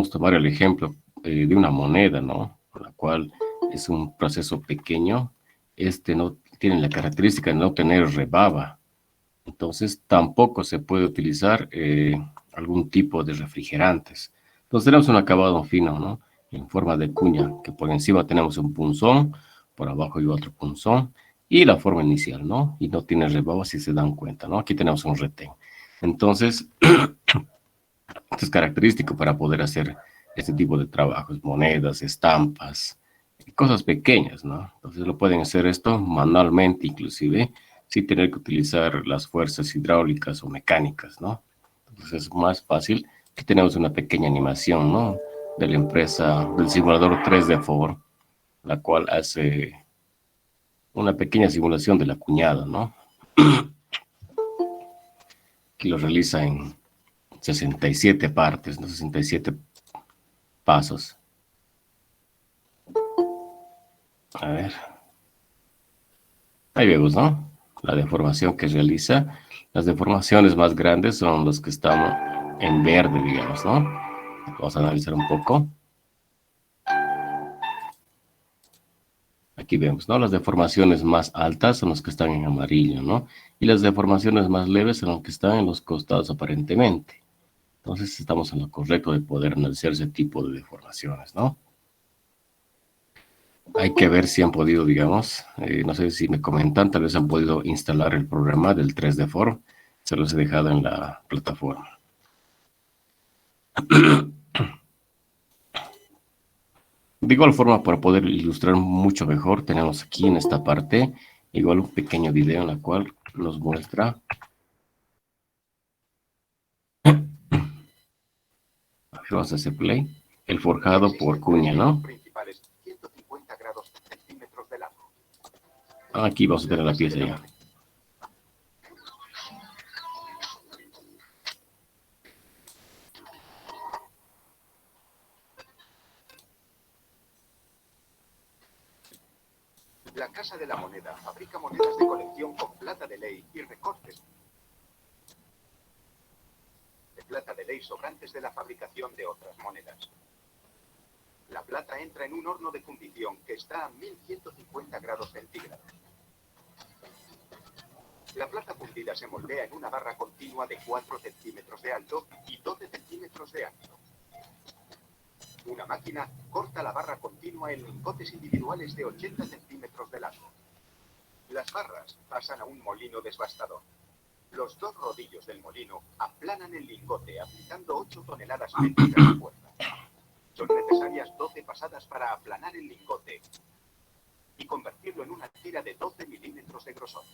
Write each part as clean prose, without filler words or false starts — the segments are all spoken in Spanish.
podemos tomar el ejemplo de una moneda, ¿no? La cual es un proceso pequeño. Este no tiene la característica de no tener rebaba. Entonces, tampoco se puede utilizar algún tipo de refrigerantes. Entonces, tenemos un acabado fino, ¿no? En forma de cuña, que por encima tenemos un punzón, por abajo hay otro punzón, y la forma inicial, ¿no? Y no tiene rebaba, si se dan cuenta, ¿no? Aquí tenemos un retén. Entonces, esto es característico para poder hacer este tipo de trabajos, monedas, estampas, cosas pequeñas, ¿no? Entonces lo pueden hacer esto manualmente inclusive, sin tener que utilizar las fuerzas hidráulicas o mecánicas, ¿no? Entonces es más fácil que tenemos una pequeña animación, ¿no? De la empresa, del simulador 3D Ford, la cual hace una pequeña simulación de la cuñada, ¿no? Que lo realiza en 67 partes, ¿no? 67 pasos. A ver. Ahí vemos, ¿no? La deformación que realiza. Las deformaciones más grandes son las que están en verde, digamos, ¿no? Vamos a analizar un poco. Aquí vemos, ¿no? Las deformaciones más altas son las que están en amarillo, ¿no? Y las deformaciones más leves son las que están en los costados aparentemente. Entonces estamos en lo correcto de poder analizar ese tipo de deformaciones, ¿no? Hay que ver si han podido, digamos, no sé si me comentan, tal vez han podido instalar el programa del 3D Form. Se los he dejado en la plataforma. De igual forma, para poder ilustrar mucho mejor, tenemos aquí en esta parte, igual un pequeño video en la cual nos muestra. A ver, vamos a hacer play. El forjado por cuña, ¿no? Aquí vamos a tener la pieza ya. La Casa de la Moneda fabrica monedas de colección con plata de ley y recortes de plata de ley sobrantes de la fabricación de otras monedas. La plata entra en un horno de fundición que está a 1150 grados centígrados. La plata fundida se moldea en una barra continua de 4 centímetros de alto y 12 centímetros de ancho. Una máquina corta la barra continua en lingotes individuales de 80 centímetros de largo. Las barras pasan a un molino desbastador. Los dos rodillos del molino aplanan el lingote aplicando 8 toneladas métricas de fuerza. Son necesarias 12 pasadas para aplanar el lingote y convertirlo en una tira de 12 milímetros de grosor.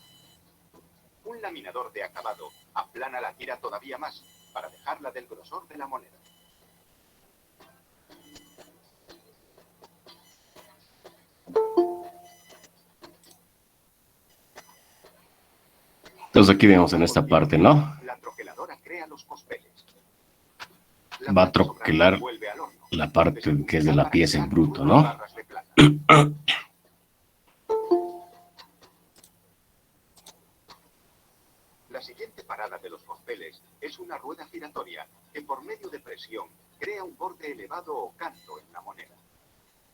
Un laminador de acabado aplana la tira todavía más para dejarla del grosor de la moneda. Entonces aquí vemos en esta parte, ¿no? La troqueladora crea los cospeles. Va a troquelar la parte que es de la pieza en bruto, ¿no? La siguiente parada de los cospeles es una rueda giratoria que por medio de presión crea un borde elevado o canto en la moneda.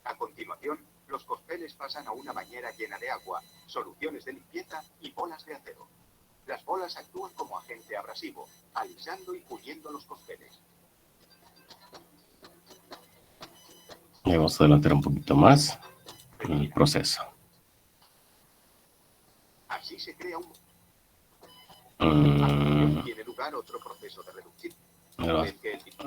A continuación, los cospeles pasan a una bañera llena de agua, soluciones de limpieza y bolas de acero. Las bolas actúan como agente abrasivo, alisando y puliendo los cospeles. Vamos a adelantar un poquito más el proceso. Así se crea un... Mm, Tiene lugar otro proceso de reducción.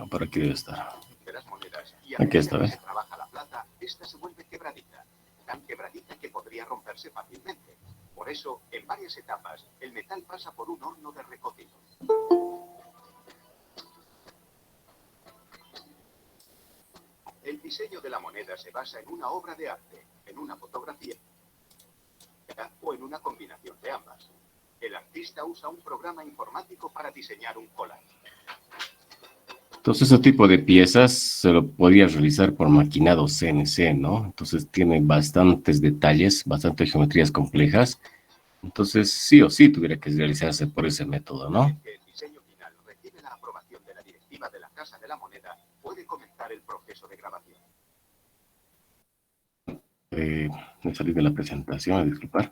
Por aquí debe estar. De las monedas y Aquí está, a ¿ves? se trabaja la plata, esta se vuelve quebradiza, tan quebradiza que podría romperse fácilmente. Por eso, en varias etapas, el metal pasa por un horno de recocido. El diseño de la moneda se basa en una obra de arte, en una fotografía o en una combinación de ambas. El artista usa un programa informático para diseñar un collage. Entonces, ese tipo de piezas se lo podía realizar por maquinado CNC, ¿no? Entonces, tiene bastantes detalles, bastantes geometrías complejas. Entonces, sí o sí tuviera que realizarse por ese método, ¿no? El diseño final recibe la aprobación de la directiva de la Casa de la Moneda, puede comenzar el proceso de grabación. Me salí de la presentación, disculpar.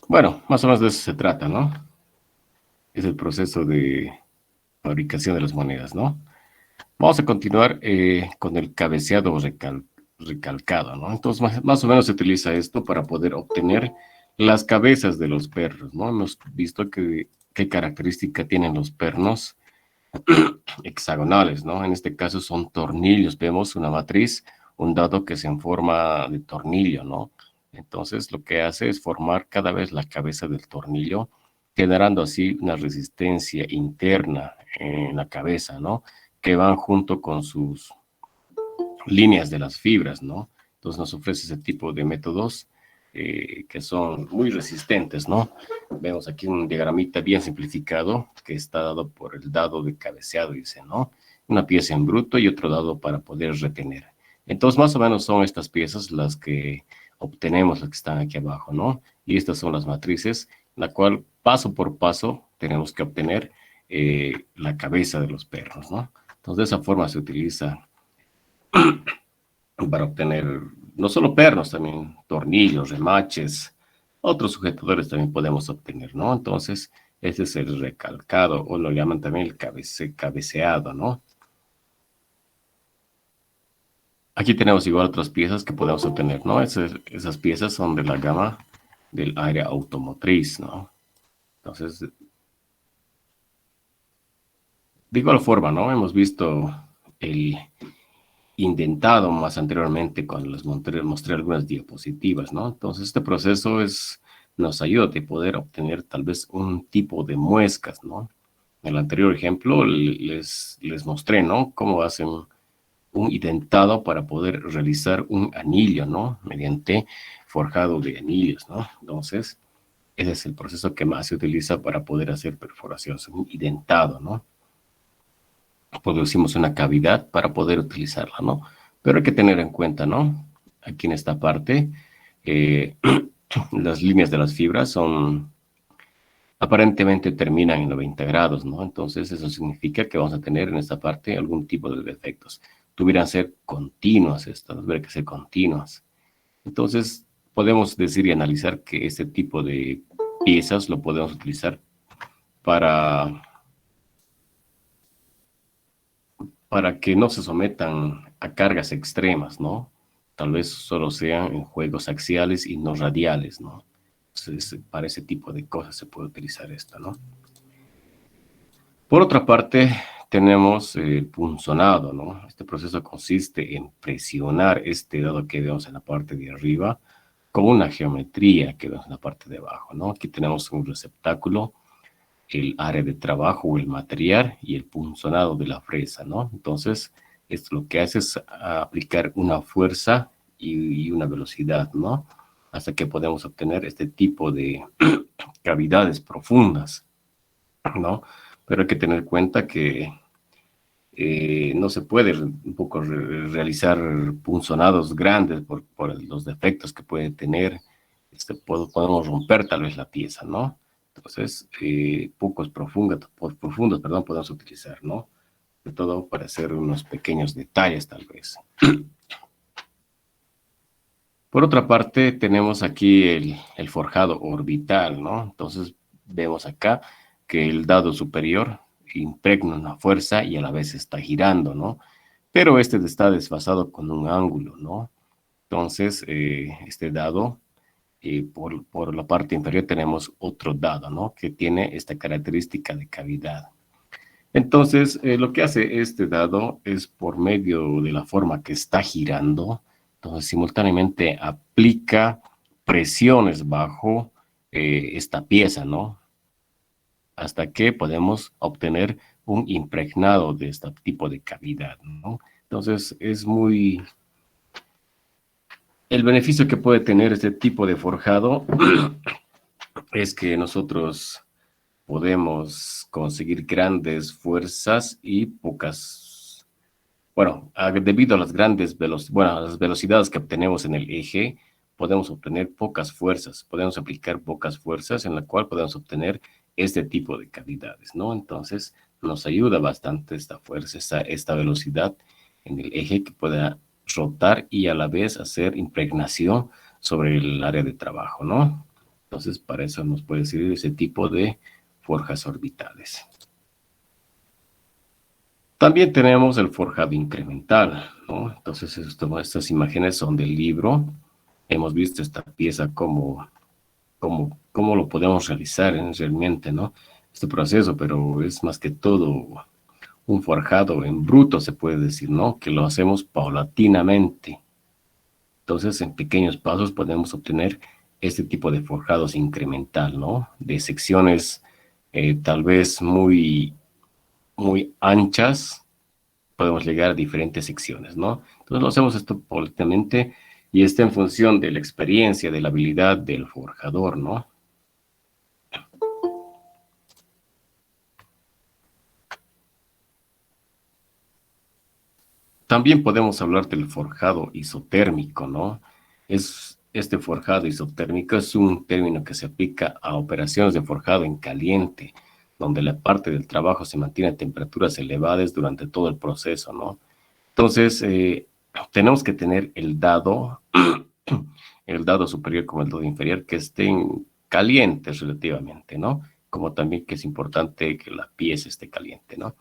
Bueno, más o menos de eso se trata, ¿no? Es el proceso de fabricación de las monedas, ¿no? Vamos a continuar con el cabeceado recalcado, ¿no? Entonces, más o menos se utiliza esto para poder obtener las cabezas de los pernos, ¿no? Hemos visto qué característica tienen los pernos hexagonales, ¿no? En este caso son tornillos. Vemos una matriz, un dado que es en forma de tornillo, ¿no? Entonces, lo que hace es formar cada vez la cabeza del tornillo, generando así una resistencia interna en la cabeza, ¿no? Que van junto con sus líneas de las fibras, ¿no? Entonces nos ofrece ese tipo de métodos que son muy resistentes, ¿no? Vemos aquí un diagramita bien simplificado que está dado por el dado de cabeceado, dice, ¿no? Una pieza en bruto y otro dado para poder retener. Entonces, más o menos son estas piezas las que obtenemos, las que están aquí abajo, ¿no? Y estas son las matrices, la cual paso por paso tenemos que obtener la cabeza de los perros, ¿no? Entonces, de esa forma se utiliza para obtener no solo pernos, también tornillos, remaches, otros sujetadores también podemos obtener, ¿no? Entonces, este es el recalcado, o lo llaman también el cabeceado, ¿no? Aquí tenemos igual otras piezas que podemos obtener, ¿no? Esas piezas son de la gama del área automotriz, ¿no? Entonces, de igual forma, ¿no? Hemos visto el indentado más anteriormente cuando les mostré algunas diapositivas, ¿no? Entonces, este proceso nos ayuda a poder obtener tal vez un tipo de muescas, ¿no? En el anterior ejemplo les mostré, ¿no? Cómo hacen un indentado para poder realizar un anillo, ¿no? Mediante forjado de anillos, ¿no? Entonces, ese es el proceso que más se utiliza para poder hacer perforaciones, un indentado, ¿no? Producimos una cavidad para poder utilizarla, ¿no? Pero hay que tener en cuenta, ¿no? Aquí en esta parte, eh, las líneas de las fibras aparentemente terminan en 90 grados, ¿no? Entonces eso significa que vamos a tener en esta parte algún tipo de defectos. Tuvieran ser continuas estas, tuvieran que ser continuas. Entonces podemos decir y analizar que este tipo de piezas lo podemos utilizar para que no se sometan a cargas extremas, ¿no? Tal vez solo sean en juegos axiales y no radiales, ¿no? Entonces, para ese tipo de cosas se puede utilizar esto, ¿no? Por otra parte, tenemos el punzonado, ¿no? Este proceso consiste en presionar este dado que vemos en la parte de arriba con una geometría que vemos en la parte de abajo, ¿no? Aquí tenemos un receptáculo, el área de trabajo o el material y el punzonado de la fresa, ¿no? Entonces, esto lo que hace es aplicar una fuerza y una velocidad, ¿no? Hasta que podemos obtener este tipo de cavidades profundas, ¿no? Pero hay que tener en cuenta que no se puede un poco realizar punzonados grandes por los defectos que puede tener. Podemos romper tal vez la pieza, ¿no? Entonces, profundos, perdón, podemos utilizar, ¿no? De todo para hacer unos pequeños detalles, tal vez. Por otra parte, tenemos aquí el forjado orbital, ¿no? Entonces, vemos acá que el dado superior impregna una fuerza y a la vez está girando, ¿no? Pero este está desfasado con un ángulo, ¿no? Entonces, este dado, por la parte inferior tenemos otro dado, ¿no? Que tiene esta característica de cavidad. Entonces, lo que hace este dado es por medio de la forma que está girando, entonces simultáneamente aplica presiones bajo esta pieza, ¿no? Hasta que podemos obtener un impregnado de este tipo de cavidad, ¿no? Entonces, el beneficio que puede tener este tipo de forjado es que nosotros podemos conseguir grandes fuerzas y pocas, bueno, debido a las a las velocidades que obtenemos en el eje, podemos obtener pocas fuerzas, podemos aplicar pocas fuerzas en la cual podemos obtener este tipo de cavidades, ¿no? Entonces, nos ayuda bastante esta fuerza, esta velocidad en el eje que pueda rotar y a la vez hacer impregnación sobre el área de trabajo, ¿no? Entonces, para eso nos puede servir ese tipo de forjas orbitales. También tenemos el forjado incremental, ¿no? Entonces, estas imágenes son del libro. Hemos visto esta pieza cómo lo podemos realizar realmente, ¿no? Este proceso, pero es más que todo un forjado en bruto, se puede decir, ¿no? Que lo hacemos paulatinamente. Entonces, en pequeños pasos podemos obtener este tipo de forjados incremental, ¿no? De secciones tal vez muy anchas, podemos llegar a diferentes secciones, ¿no? Entonces lo hacemos esto paulatinamente y está en función de la experiencia, de la habilidad del forjador, ¿no? También podemos hablar del forjado isotérmico, ¿no? Este forjado isotérmico es un término que se aplica a operaciones de forjado en caliente, donde la parte del trabajo se mantiene a temperaturas elevadas durante todo el proceso, ¿no? Entonces, tenemos que tener el dado superior como el dado inferior, que estén calientes relativamente, ¿no? Como también que es importante que la pieza esté caliente, ¿no?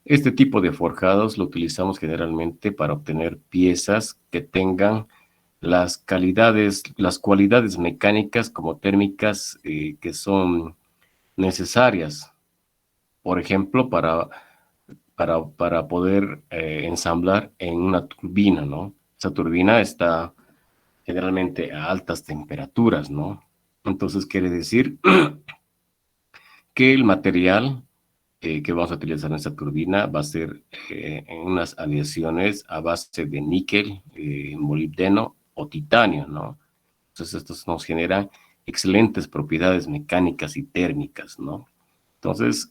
Este tipo de forjados lo utilizamos generalmente para obtener piezas que tengan las cualidades mecánicas como térmicas que son necesarias. Por ejemplo, para poder ensamblar en una turbina, ¿no? Esa turbina está generalmente a altas temperaturas, ¿no? Entonces quiere decir que el material que vamos a utilizar en esta turbina va a ser en unas aleaciones a base de níquel, molibdeno o titanio, ¿no? Entonces estos nos generan excelentes propiedades mecánicas y térmicas, ¿no? Entonces,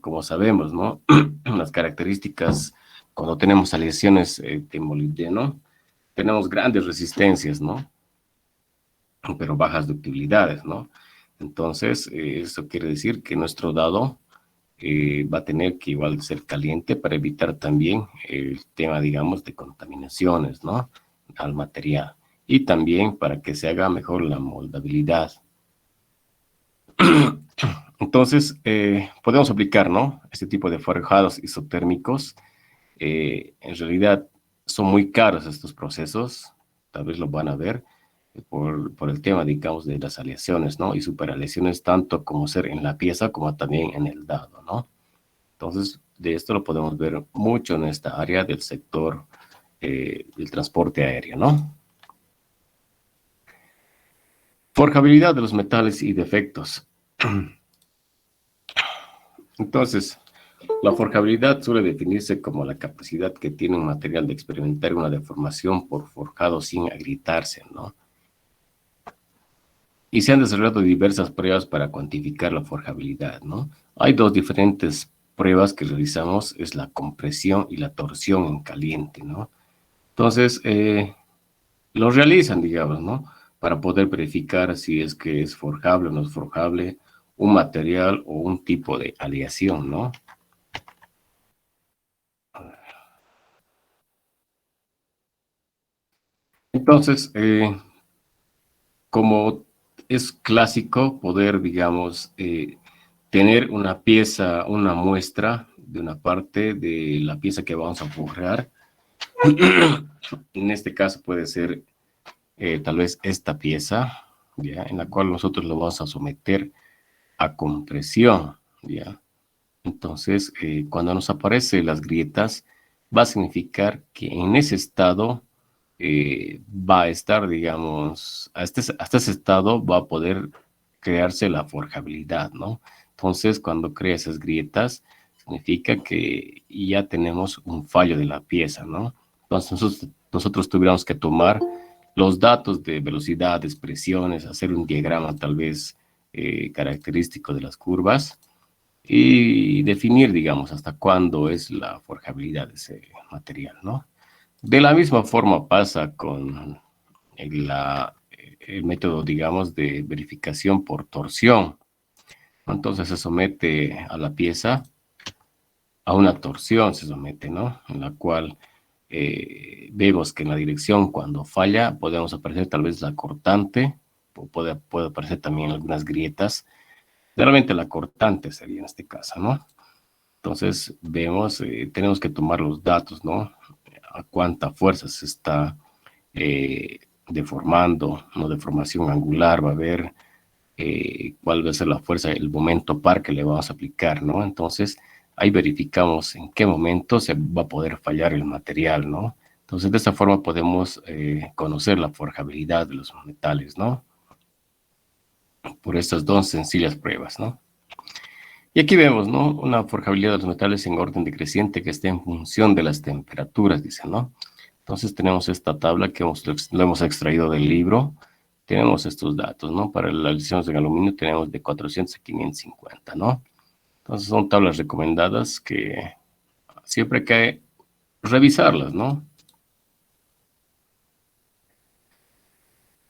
como sabemos, ¿no? Las características cuando tenemos aleaciones de molibdeno, tenemos grandes resistencias, ¿no? Pero bajas ductilidades, ¿no? Entonces, eso quiere decir que nuestro dado va a tener que igual ser caliente para evitar también el tema, digamos, de contaminaciones, ¿no? Al material. Y también para que se haga mejor la moldabilidad. Entonces, podemos aplicar, ¿no? Este tipo de forjados isotérmicos. En realidad son muy caros estos procesos, tal vez lo van a ver por el tema, digamos, de las aleaciones, ¿no? Y superaleaciones, tanto como ser en la pieza como también en el dado, ¿no? Entonces, de esto lo podemos ver mucho en esta área del sector del transporte aéreo, ¿no? Forjabilidad de los metales y defectos. Entonces, la forjabilidad suele definirse como la capacidad que tiene un material de experimentar una deformación por forjado sin agrietarse, ¿no? Y se han desarrollado diversas pruebas para cuantificar la forjabilidad, ¿no? Hay dos diferentes pruebas que realizamos, es la compresión y la torsión en caliente, ¿no? Entonces, lo realizan, digamos, ¿no? Para poder verificar si es que es forjable o no es forjable un material o un tipo de aleación, ¿no? Entonces, como es clásico poder, digamos, tener una pieza, una muestra de una parte de la pieza que vamos a forjar. En este caso puede ser tal vez esta pieza, ¿ya? En la cual nosotros lo vamos a someter a compresión, ¿ya? Entonces, cuando nos aparecen las grietas, va a significar que en ese estado va a estar, digamos, hasta ese estado va a poder crearse la forjabilidad, ¿no? Entonces, cuando crea esas grietas, significa que ya tenemos un fallo de la pieza, ¿no? Entonces, nosotros tuviéramos que tomar los datos de velocidades, presiones, hacer un diagrama tal vez característico de las curvas y definir, digamos, hasta cuándo es la forjabilidad de ese material, ¿no? De la misma forma pasa con el método, digamos, de verificación por torsión. Entonces se somete a la pieza a una torsión se somete, ¿no? En la cual vemos que en la dirección cuando falla podemos aparecer tal vez la cortante, o puede aparecer también algunas grietas. Realmente la cortante sería en este caso, ¿no? Entonces vemos, tenemos que tomar los datos, ¿no? A cuánta fuerza se está deformando, ¿no? Deformación angular, va a haber cuál va a ser la fuerza, el momento par que le vamos a aplicar, ¿no? Entonces, ahí verificamos en qué momento se va a poder fallar el material, ¿no? Entonces, de esta forma podemos conocer la forjabilidad de los metales, ¿no? Por estas dos sencillas pruebas, ¿no? Y aquí vemos, ¿no? Una forjabilidad de los metales en orden decreciente que está en función de las temperaturas, dice, ¿no? Entonces tenemos esta tabla que lo hemos extraído del libro. Tenemos estos datos, ¿no? Para las lecciones de aluminio tenemos de 400 a 550, ¿no? Entonces son tablas recomendadas que siempre hay que revisarlas, ¿no?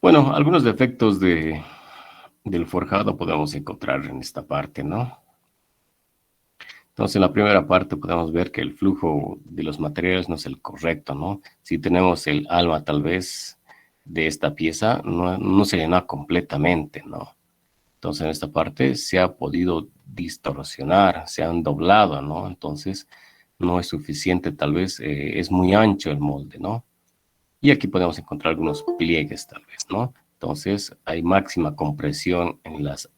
Bueno, algunos defectos del forjado podemos encontrar en esta parte, ¿no? Entonces, en la primera parte podemos ver que el flujo de los materiales no es el correcto, ¿no? Si tenemos el alma tal vez de esta pieza, no se llena completamente, ¿no? Entonces, en esta parte se ha podido distorsionar, se han doblado, ¿no? Entonces, no es suficiente, tal vez es muy ancho el molde, ¿no? Y aquí podemos encontrar algunos pliegues, tal vez, ¿no? Entonces, hay máxima compresión en las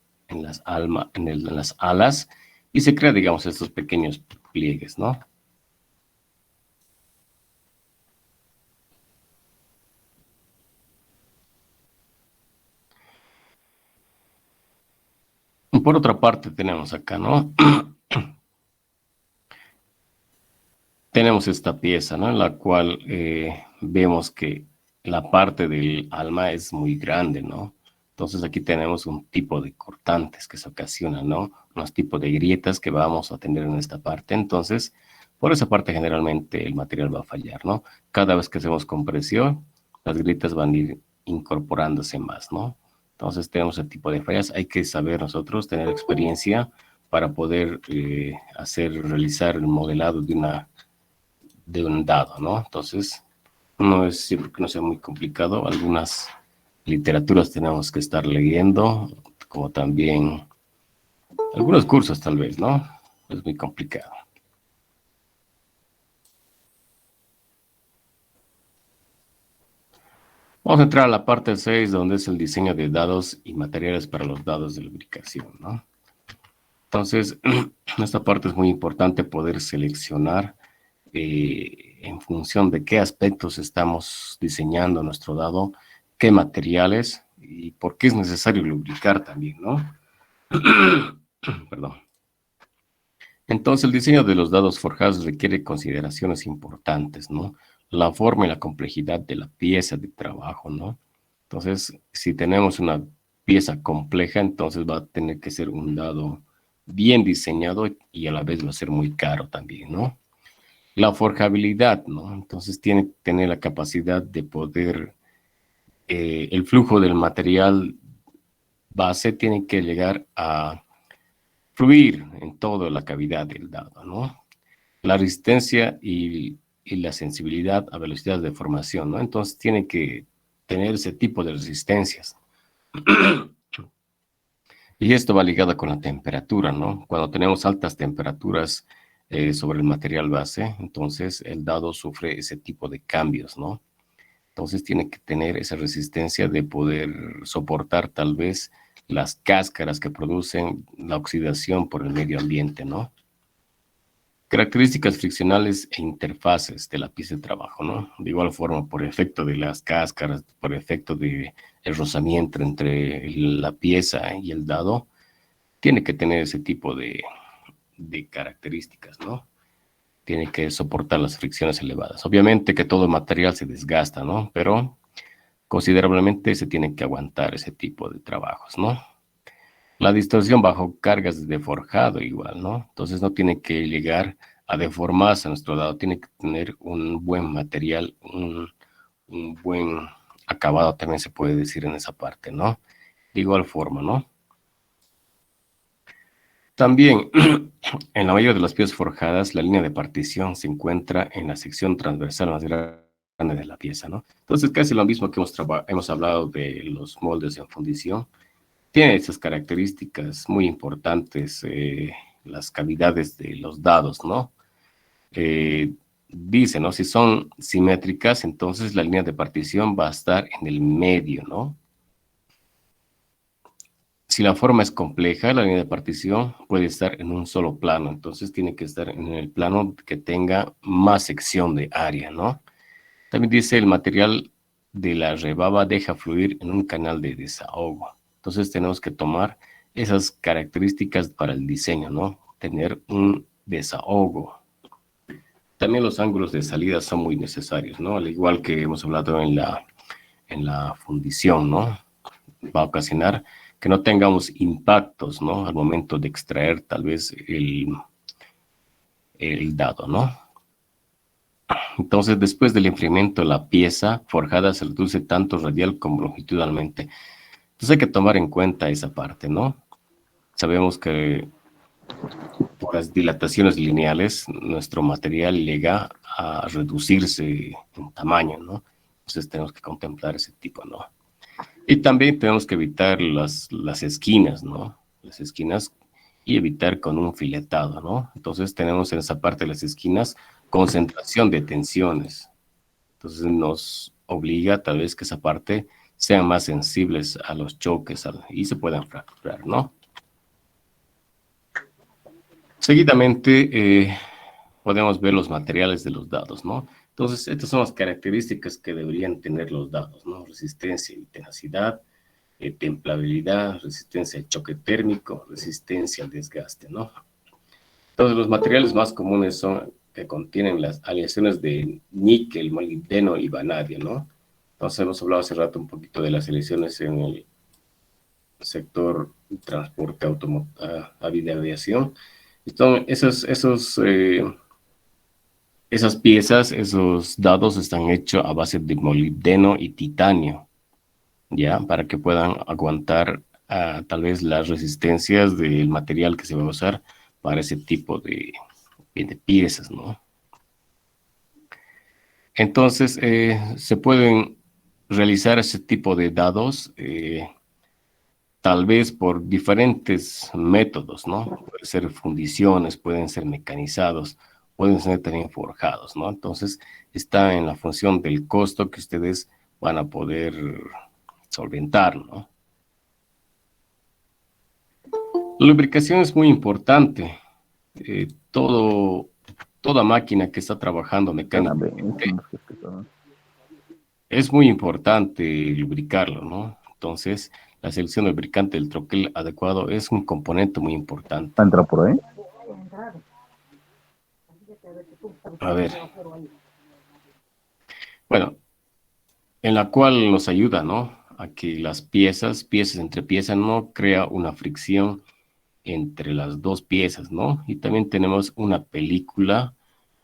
alas y se crea, digamos, estos pequeños pliegues, ¿no? Por otra parte, tenemos acá, ¿no? Tenemos esta pieza, ¿no? En la cual vemos que la parte del alma es muy grande, ¿no? Entonces aquí tenemos un tipo de cortantes que se ocasionan, ¿no? Unos tipos de grietas que vamos a tener en esta parte. Entonces, por esa parte generalmente el material va a fallar, ¿no? Cada vez que hacemos compresión, las grietas van a ir incorporándose más, ¿no? Entonces tenemos ese tipo de fallas. Hay que saber nosotros, tener experiencia para poder realizar el modelado de un dado, ¿no? Entonces, no es siempre que no sea muy complicado. Algunas literaturas tenemos que estar leyendo, como también algunos cursos tal vez, ¿no? Es muy complicado. Vamos a entrar a la parte 6, donde es el diseño de dados y materiales para los dados de lubricación, ¿no? Entonces, en esta parte es muy importante poder seleccionar en función de qué aspectos estamos diseñando nuestro dado, qué materiales y por qué es necesario lubricar también, ¿no? Perdón. Entonces, el diseño de los dados forjados requiere consideraciones importantes, ¿no? La forma y la complejidad de la pieza de trabajo, ¿no? Entonces, si tenemos una pieza compleja, entonces va a tener que ser un dado bien diseñado y a la vez va a ser muy caro también, ¿no? La forjabilidad, ¿no? Entonces tiene que tener la capacidad de poder, el flujo del material base tiene que llegar a fluir en toda la cavidad del dado, ¿no? La resistencia y la sensibilidad a velocidades de formación, ¿no? Entonces tiene que tener ese tipo de resistencias. Y esto va ligado con la temperatura, ¿no? Cuando tenemos altas temperaturas sobre el material base, entonces el dado sufre ese tipo de cambios, ¿no? Entonces tiene que tener esa resistencia de poder soportar tal vez las cáscaras que producen la oxidación por el medio ambiente, ¿no? Características friccionales e interfaces de la pieza de trabajo, ¿no? De igual forma, por efecto de las cáscaras, por efecto de el rozamiento entre la pieza y el dado, tiene que tener ese tipo de características, ¿no? Tiene que soportar las fricciones elevadas. Obviamente que todo material se desgasta, ¿no? Pero considerablemente se tienen que aguantar ese tipo de trabajos, ¿no? La distorsión bajo cargas de forjado igual, ¿no? Entonces no tiene que llegar a deformarse nuestro dado, tiene que tener un buen material, un buen acabado también se puede decir en esa parte, ¿no? De igual forma, ¿no? También, en la mayoría de las piezas forjadas, la línea de partición se encuentra en la sección transversal más grande de la pieza, ¿no? Entonces, casi lo mismo que hemos hablado de los moldes en fundición. Tiene esas características muy importantes, las cavidades de los dados, ¿no? Dice, ¿no? Si son simétricas, entonces la línea de partición va a estar en el medio, ¿no? Si la forma es compleja, la línea de partición puede estar en un solo plano, entonces tiene que estar en el plano que tenga más sección de área, ¿no? También dice el material de la rebaba deja fluir en un canal de desahogo. Entonces tenemos que tomar esas características para el diseño, ¿no? Tener un desahogo. También los ángulos de salida son muy necesarios, ¿no? Al igual que hemos hablado en la fundición, ¿no? Va a ocasionar que no tengamos impactos, ¿no? Al momento de extraer tal vez el dado, ¿no? Entonces, después del enfriamiento, la pieza forjada se reduce tanto radial como longitudinalmente. Entonces hay que tomar en cuenta esa parte, ¿no? Sabemos que por las dilataciones lineales, nuestro material llega a reducirse en tamaño, ¿no? Entonces tenemos que contemplar ese tipo, ¿no? Y también tenemos que evitar las esquinas, ¿no? Las esquinas y evitar con un filetado, ¿no? Entonces tenemos en esa parte de las esquinas concentración de tensiones. Entonces nos obliga tal vez que esa parte sean más sensibles a los choques y se puedan fracturar, ¿no? Seguidamente podemos ver los materiales de los dados, ¿no? Entonces, estas son las características que deberían tener los dados, ¿no? Resistencia y tenacidad, templabilidad, resistencia al choque térmico, resistencia al desgaste, ¿no? Entonces, los materiales más comunes son que contienen las aleaciones de níquel, molibdeno y vanadio, ¿no? Entonces, hemos hablado hace rato un poquito de las aleaciones en el sector transporte de aviación. Entonces, esas piezas, esos dados están hechos a base de molibdeno y titanio, ¿ya? Para que puedan aguantar tal vez las resistencias del material que se va a usar para ese tipo de piezas, ¿no? Entonces, se pueden realizar ese tipo de dados tal vez por diferentes métodos, ¿no? Pueden ser fundiciones, pueden ser mecanizados, pueden ser también forjados, ¿no? Entonces, está en la función del costo que ustedes van a poder solventar, ¿no? La lubricación es muy importante. Toda máquina que está trabajando mecánicamente es muy importante lubricarlo, ¿no? Entonces, la selección de lubricante del troquel adecuado es un componente muy importante. ¿Entra por ahí? A ver. Bueno, en la cual nos ayuda, ¿no? A que las piezas entre piezas, no crea una fricción entre las dos piezas, ¿no? Y también tenemos una película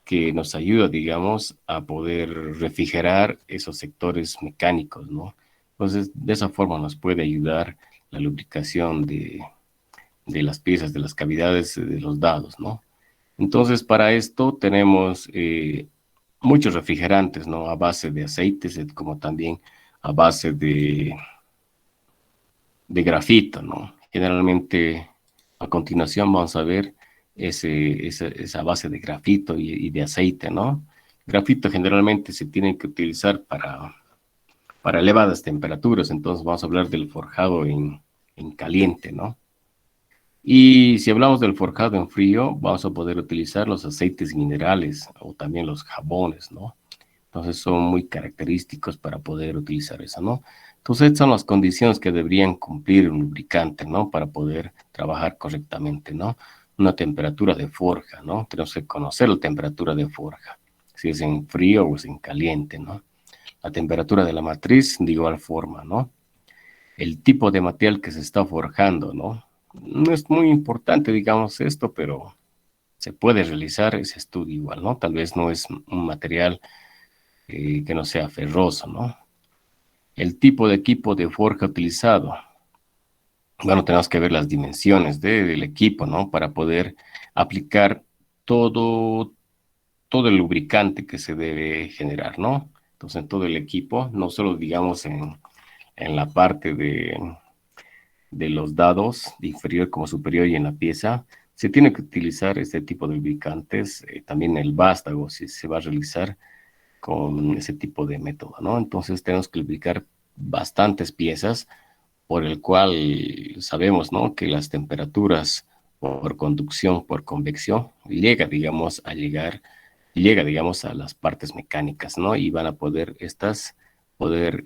que nos ayuda, digamos, a poder refrigerar esos sectores mecánicos, ¿no? Entonces, de esa forma nos puede ayudar la lubricación de las piezas, de las cavidades de los dados, ¿no? Entonces, para esto tenemos muchos refrigerantes, ¿no? A base de aceites, como también a base de grafito, ¿no? Generalmente, a continuación vamos a ver esa base de grafito y de aceite, ¿no? Grafito generalmente se tiene que utilizar para elevadas temperaturas, entonces vamos a hablar del forjado en caliente, ¿no? Y si hablamos del forjado en frío, vamos a poder utilizar los aceites minerales o también los jabones, ¿no? Entonces son muy característicos para poder utilizar eso, ¿no? Entonces estas son las condiciones que deberían cumplir un lubricante, ¿no? Para poder trabajar correctamente, ¿no? Una temperatura de forja, ¿no? Tenemos que conocer la temperatura de forja, si es en frío o es en caliente, ¿no? La temperatura de la matriz de igual forma, ¿no? El tipo de material que se está forjando, ¿no? No es muy importante, digamos, esto, pero se puede realizar ese estudio igual, ¿no? Tal vez no es un material que no sea ferroso, ¿no? El tipo de equipo de forja utilizado. bueno, tenemos que ver las dimensiones del equipo, ¿no? Para poder aplicar todo, todo el lubricante que se debe generar, ¿no? Entonces, en todo el equipo, no solo, digamos, en la parte de los dados, de inferior como superior y en la pieza, se tiene que utilizar este tipo de lubricantes, también el vástago, si se va a realizar con ese tipo de método, ¿no? Entonces tenemos que lubricar bastantes piezas, por el cual sabemos, ¿no? Que las temperaturas por conducción, por convección, llega, digamos, a las partes mecánicas, ¿no? Y van a poder poder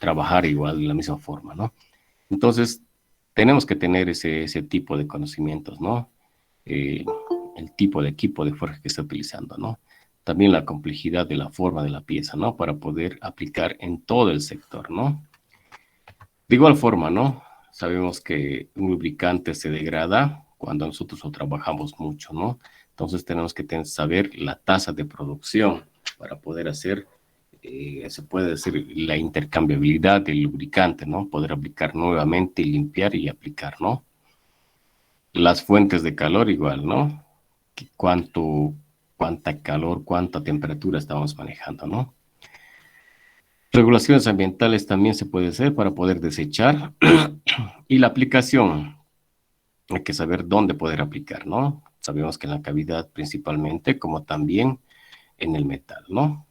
trabajar igual de la misma forma, ¿no? Entonces, tenemos que tener ese tipo de conocimientos, ¿no? Eh, el tipo de equipo de fuerza que está utilizando, ¿no? También la complejidad de la forma de la pieza, ¿no? Para poder aplicar en todo el sector, ¿no? De igual forma, ¿no? Sabemos que un lubricante se degrada cuando nosotros lo trabajamos mucho, ¿no? Entonces tenemos que saber la tasa de producción para poder hacer, se puede decir, la intercambiabilidad del lubricante, ¿no? Poder aplicar nuevamente, limpiar y aplicar, ¿no? Las fuentes de calor igual, ¿no? Cuánta calor, cuánta temperatura estamos manejando, ¿no? Regulaciones ambientales también se puede hacer para poder desechar. Y la aplicación, hay que saber dónde poder aplicar, ¿no? Sabemos que en la cavidad principalmente, como también en el metal, ¿no?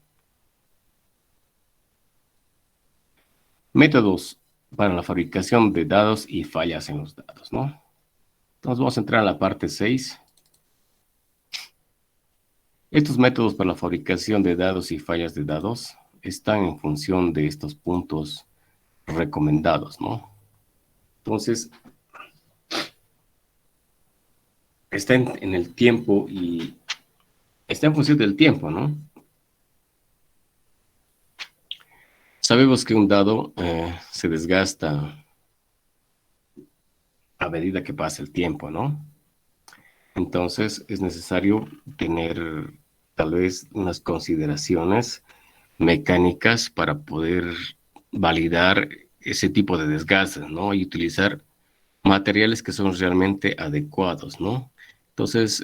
Métodos para la fabricación de dados y fallas en los dados, ¿no? Entonces vamos a entrar a la parte 6. Estos métodos para la fabricación de dados y fallas de dados están en función de estos puntos recomendados, ¿no? Entonces, está en el tiempo y está en función del tiempo, ¿no? Sabemos que un dado se desgasta a medida que pasa el tiempo, ¿no? Entonces es necesario tener tal vez unas consideraciones mecánicas para poder validar ese tipo de desgastes, ¿no? Y utilizar materiales que son realmente adecuados, ¿no? Entonces,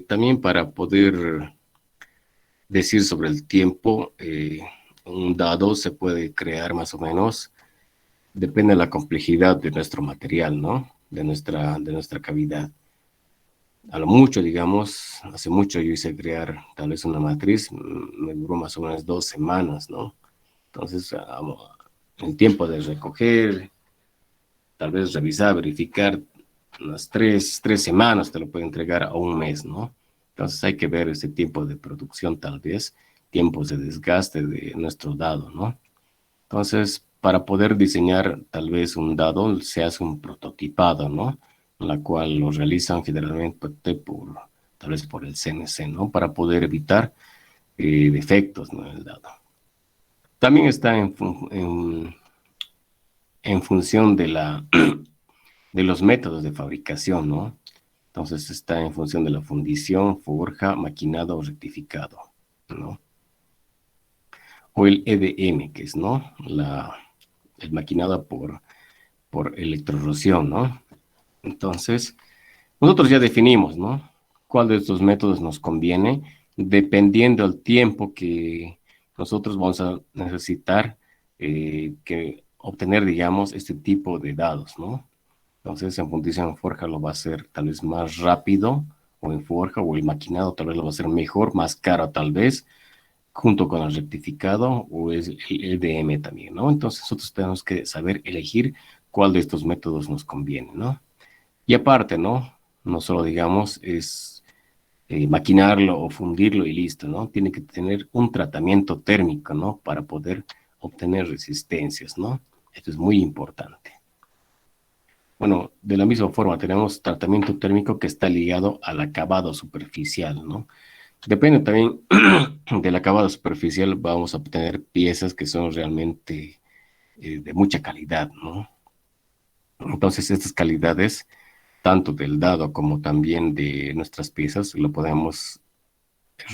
también para poder decir sobre el tiempo, un dado se puede crear más o menos, depende de la complejidad de nuestro material, ¿no? De nuestra cavidad. A lo mucho, digamos, hace mucho yo hice crear tal vez una matriz, me duró más o menos 2 semanas, ¿no? Entonces, el tiempo de recoger, tal vez revisar, verificar, unas 3 semanas te lo puede entregar a un mes, ¿no? Entonces hay que ver ese tiempo de producción, tal vez, tiempos de desgaste de nuestro dado, ¿no? Entonces, para poder diseñar tal vez un dado, se hace un prototipado, ¿no? La cual lo realizan generalmente tal vez por el CNC, ¿no? Para poder evitar defectos, ¿no? En el dado. También está en función de los métodos de fabricación, ¿no? Entonces está en función de la fundición, forja, maquinado o rectificado, ¿no? O el EDM, que es, ¿no? El maquinado por electrorrosión, ¿no? Entonces, nosotros ya definimos, ¿no? ¿Cuál de estos métodos nos conviene? Dependiendo del tiempo que nosotros vamos a necesitar que obtener, digamos, este tipo de dados, ¿no? Entonces, en fundición en forja lo va a hacer tal vez más rápido, o en forja, o el maquinado tal vez lo va a hacer mejor, más caro tal vez, junto con el rectificado, o es el EDM también, ¿no? Entonces, nosotros tenemos que saber elegir cuál de estos métodos nos conviene, ¿no? Y aparte, ¿no? No solo, digamos, es maquinarlo o fundirlo y listo, ¿no? Tiene que tener un tratamiento térmico, ¿no? Para poder obtener resistencias, ¿no? Esto es muy importante. Bueno, de la misma forma tenemos tratamiento térmico que está ligado al acabado superficial, ¿no? Depende también del acabado superficial, vamos a obtener piezas que son realmente de mucha calidad, ¿no? Entonces, estas calidades, tanto del dado como también de nuestras piezas, lo podemos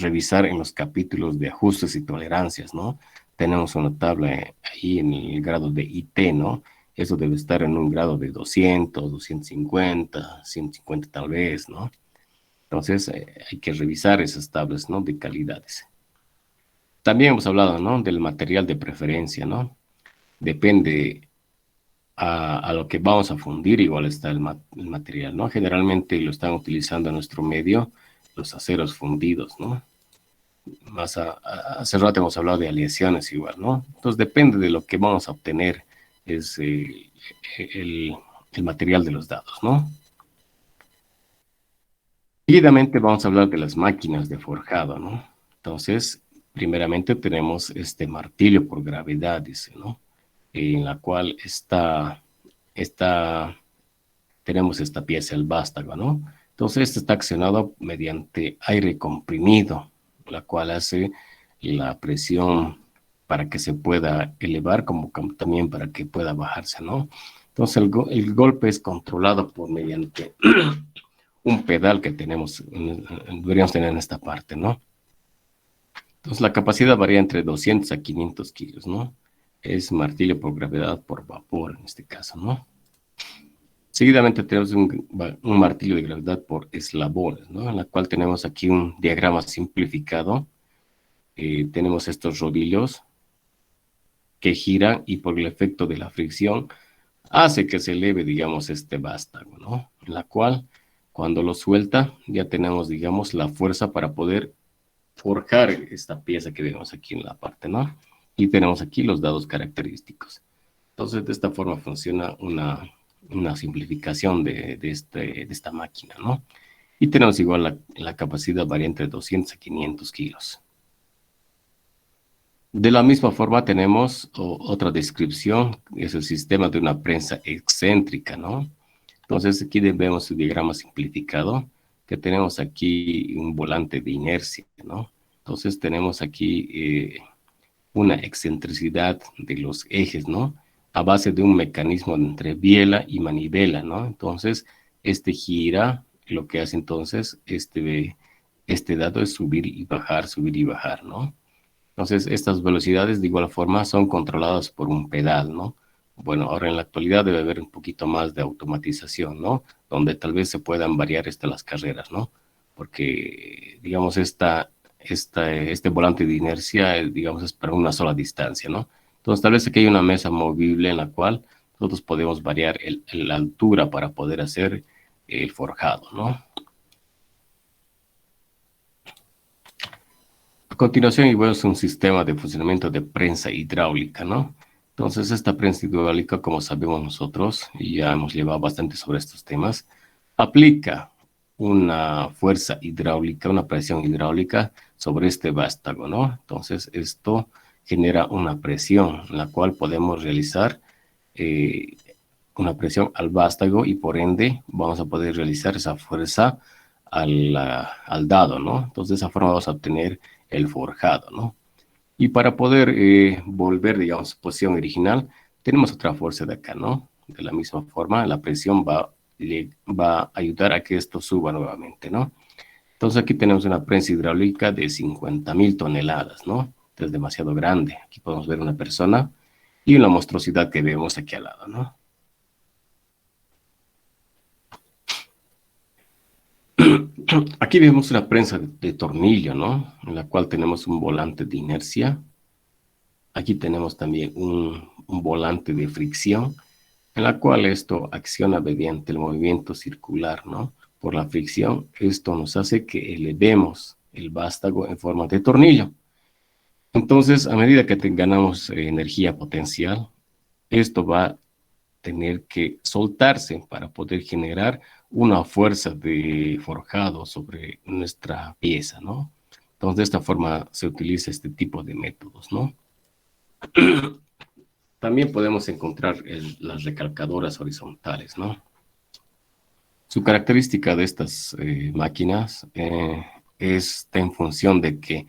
revisar en los capítulos de ajustes y tolerancias, ¿no? Tenemos una tabla ahí en el grado de IT, ¿no? eso debe estar en un grado de 200, 250, 150 tal vez, ¿no? Entonces, hay que revisar esas tablas, ¿no? De calidades. También hemos hablado, ¿no? Del material de preferencia, ¿no? Depende a lo que vamos a fundir, igual está el material, ¿no? Generalmente lo están utilizando en nuestro medio los aceros fundidos, ¿no? Hace rato hemos hablado de aleaciones igual, ¿no? Entonces depende de lo que vamos a obtener, es el, el material de los dados, ¿no? Seguidamente vamos a hablar de las máquinas de forjado, ¿no? Entonces, primeramente tenemos este martillo por gravedad, dice, ¿no? En la cual tenemos esta pieza, el vástago, ¿no? Entonces, este está accionado mediante aire comprimido, la cual hace la presión para que se pueda elevar, como también para que pueda bajarse, ¿no? Entonces, el golpe es controlado por mediante un pedal que tenemos, deberíamos tener en esta parte, ¿no? Entonces, la capacidad varía entre 200 a 500 kilos, ¿no? Es martillo por gravedad, por vapor, en este caso, ¿no? Seguidamente tenemos un martillo de gravedad por eslabones, ¿no? En la cual tenemos aquí un diagrama simplificado. Tenemos estos rodillos que giran y por el efecto de la fricción hace que se eleve, digamos, este vástago, ¿no? En la cual, cuando lo suelta, ya tenemos, digamos, la fuerza para poder forjar esta pieza que vemos aquí en la parte, ¿no? Y tenemos aquí los dados característicos. Entonces, de esta forma funciona una simplificación de esta máquina, ¿no? Y tenemos igual la capacidad varía entre 200 a 500 kilos. De la misma forma tenemos otra descripción, es el sistema de una prensa excéntrica, ¿no? Entonces aquí vemos el diagrama simplificado, que tenemos aquí un volante de inercia, ¿no? Entonces tenemos aquí una excentricidad de los ejes, ¿no? A base de un mecanismo entre biela y manivela, ¿no? Entonces, este gira, lo que hace entonces, este dado es subir y bajar, ¿no? Entonces, estas velocidades de igual forma son controladas por un pedal, ¿no? Bueno, ahora en la actualidad debe haber un poquito más de automatización, ¿no? Donde tal vez se puedan variar las carreras, ¿no? Porque, digamos, este volante de inercia, digamos, es para una sola distancia, ¿no? Entonces, tal vez aquí hay una mesa movible en la cual nosotros podemos variar la altura para poder hacer el forjado, ¿no? A continuación, igual es un sistema de funcionamiento de prensa hidráulica, ¿no? Entonces, esta prensa hidráulica, como sabemos nosotros, y ya hemos llevado bastante sobre estos temas, aplica una fuerza hidráulica, una presión hidráulica sobre este vástago, ¿no? Entonces, esto genera una presión, la cual podemos realizar eh, una presión al vástago y por ende vamos a poder realizar esa fuerza al dado, ¿no? Entonces, de esa forma vamos a obtener el forjado, ¿no? Y para poder volver, digamos, a su posición original, tenemos otra fuerza de acá, ¿no? De la misma forma, la presión va a ayudar a que esto suba nuevamente, ¿no? Entonces aquí tenemos una prensa hidráulica de 50.000 toneladas, ¿no? Es demasiado grande. Aquí podemos ver una persona y una monstruosidad que vemos aquí al lado, ¿no? Aquí vemos una prensa de tornillo, ¿no? En la cual tenemos un volante de inercia. Aquí tenemos también un volante de fricción, en la cual esto acciona mediante el movimiento circular, ¿no? Por la fricción, esto nos hace que elevemos el vástago en forma de tornillo. Entonces, a medida que ganamos energía potencial, esto va a tener que soltarse para poder generar una fuerza de forjado sobre nuestra pieza, ¿no? Entonces, de esta forma se utiliza este tipo de métodos, ¿no? También podemos encontrar las recalcadoras horizontales, ¿no? Su característica de estas máquinas está en función de que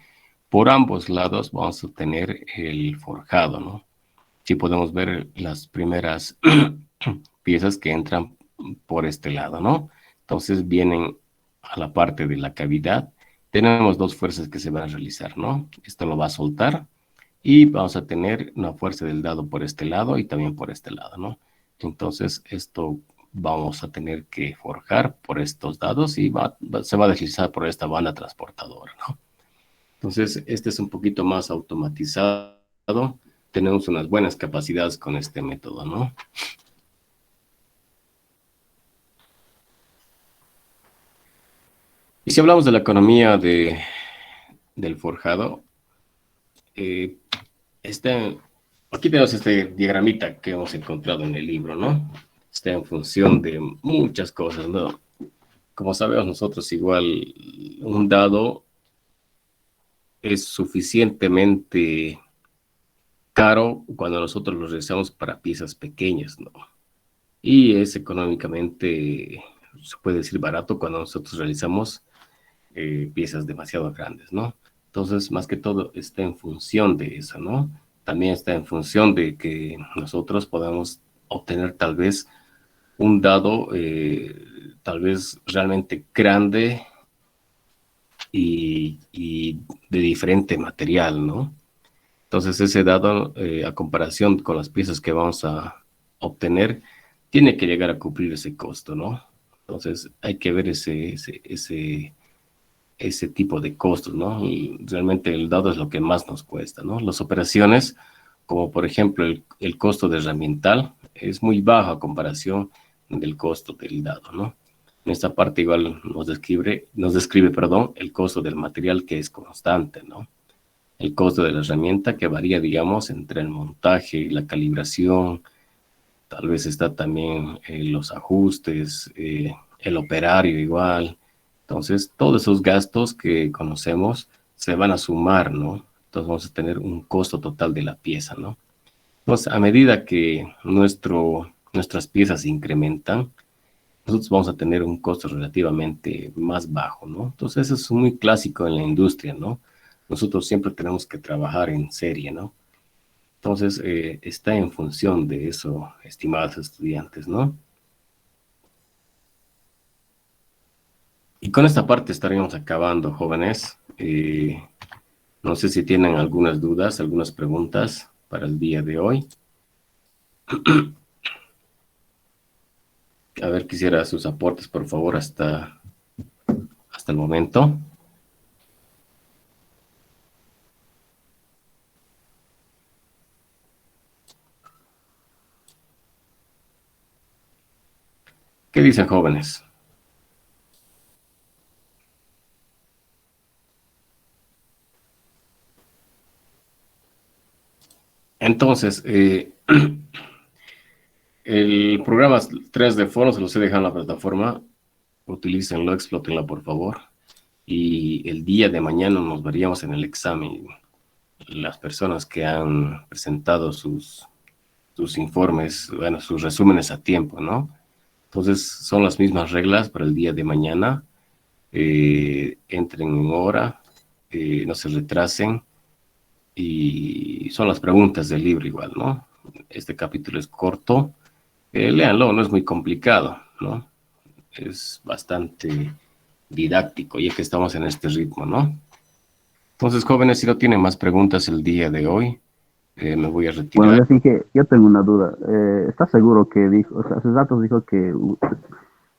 por ambos lados vamos a tener el forjado, ¿no? Aquí podemos ver las primeras piezas que entran por este lado, ¿no? Entonces vienen a la parte de la cavidad. Tenemos dos fuerzas que se van a realizar, ¿no? Esto lo va a soltar y vamos a tener una fuerza del dado por este lado y también por este lado, ¿no? Entonces, esto vamos a tener que forjar por estos dados y se va a deslizar por esta banda transportadora, ¿no? Entonces, este es un poquito más automatizado. Tenemos unas buenas capacidades con este método, ¿no? Y si hablamos de la economía del forjado, eh, este, aquí tenemos este diagramita que hemos encontrado en el libro, ¿no? Está en función de muchas cosas, ¿no? Como sabemos nosotros, igual un dado es suficientemente caro cuando nosotros lo realizamos para piezas pequeñas, ¿no? Y es económicamente, se puede decir, barato cuando nosotros realizamos piezas demasiado grandes, ¿no? Entonces, más que todo, está en función de eso, ¿no? También está en función de que nosotros podamos obtener tal vez un dado, tal vez realmente grande y de diferente material, ¿no? Entonces, ese dado, a comparación con las piezas que vamos a obtener, tiene que llegar a cubrir ese costo, ¿no? Entonces, hay que ver ese tipo de costos, ¿no? Y realmente el dado es lo que más nos cuesta, ¿no? Las operaciones, como por ejemplo el costo de herramiental, es muy bajo a comparación del costo del dado, ¿no? En esta parte igual nos describe, perdón, el costo del material que es constante, ¿no? El costo de la herramienta que varía, digamos, entre el montaje y la calibración, tal vez está también los ajustes, el operario igual. Entonces, todos esos gastos que conocemos se van a sumar, ¿no? Entonces vamos a tener un costo total de la pieza, ¿no? Entonces, a medida que nuestras piezas se incrementan, nosotros vamos a tener un costo relativamente más bajo, ¿no? Entonces, eso es muy clásico en la industria, ¿no? Nosotros siempre tenemos que trabajar en serie, ¿no? Entonces, está en función de eso, estimados estudiantes, ¿no? Y con esta parte estaríamos acabando, jóvenes. No sé si tienen algunas dudas, algunas preguntas para el día de hoy. A ver, quisiera sus aportes, por favor, hasta el momento. ¿Qué dicen, jóvenes? Entonces, el programa 3D Forum se los he dejado en la plataforma. Utilícenlo, explótenlo, por favor. Y el día de mañana nos veríamos en el examen. Las personas que han presentado sus informes, bueno, sus resúmenes a tiempo, ¿no? Entonces, son las mismas reglas para el día de mañana. Entren en hora, no se retrasen, y son las preguntas del libro igual, ¿no? Este capítulo es corto, léanlo, no es muy complicado, ¿no? Es bastante didáctico, ya que estamos en este ritmo, ¿no? Entonces, jóvenes, si no tienen más preguntas el día de hoy, me voy a Bueno, retirar. yo sí que yo tengo una duda. ¿Estás seguro que dijo, o sea, hace rato dijo que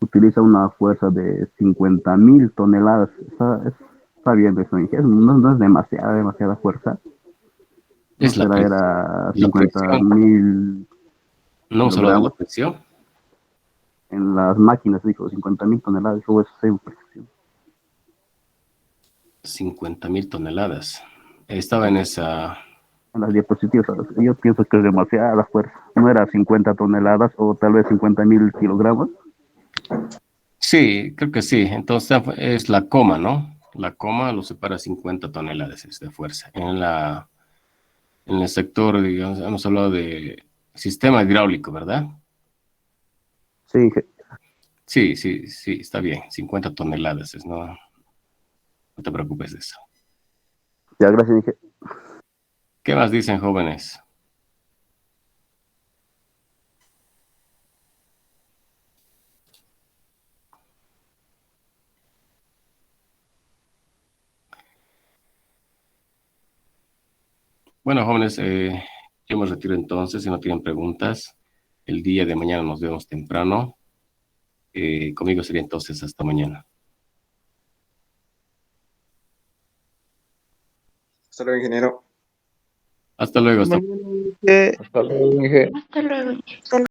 utiliza una fuerza de 50.000 toneladas? Está bien eso, Inge. No es demasiada fuerza. No Es será, era la cincuenta presión. mil No hemos hablado de la kilogramos. presión. En las máquinas dijo 50.000 toneladas. Eso es precisión. 50.000 toneladas. Estaba en esa. En las diapositivas, yo pienso que es demasiada fuerza. No era 50 toneladas o tal vez 50.000 kilogramos. Sí, creo que sí. Entonces es la coma, ¿no? La coma lo separa 50 toneladas de fuerza. En el sector, digamos, hemos hablado de sistema hidráulico, ¿verdad? Sí, Inge. Sí, sí, sí, está bien. 50 toneladas, no te preocupes de eso. Ya, gracias, Inge. ¿Qué más dicen, jóvenes? Bueno, jóvenes, yo me retiro entonces, si no tienen preguntas. el día de mañana nos vemos temprano. Conmigo sería entonces hasta mañana. Hasta luego, ingeniero. Hasta luego. Mañana, Inge. Hasta luego, Inge. Hasta luego.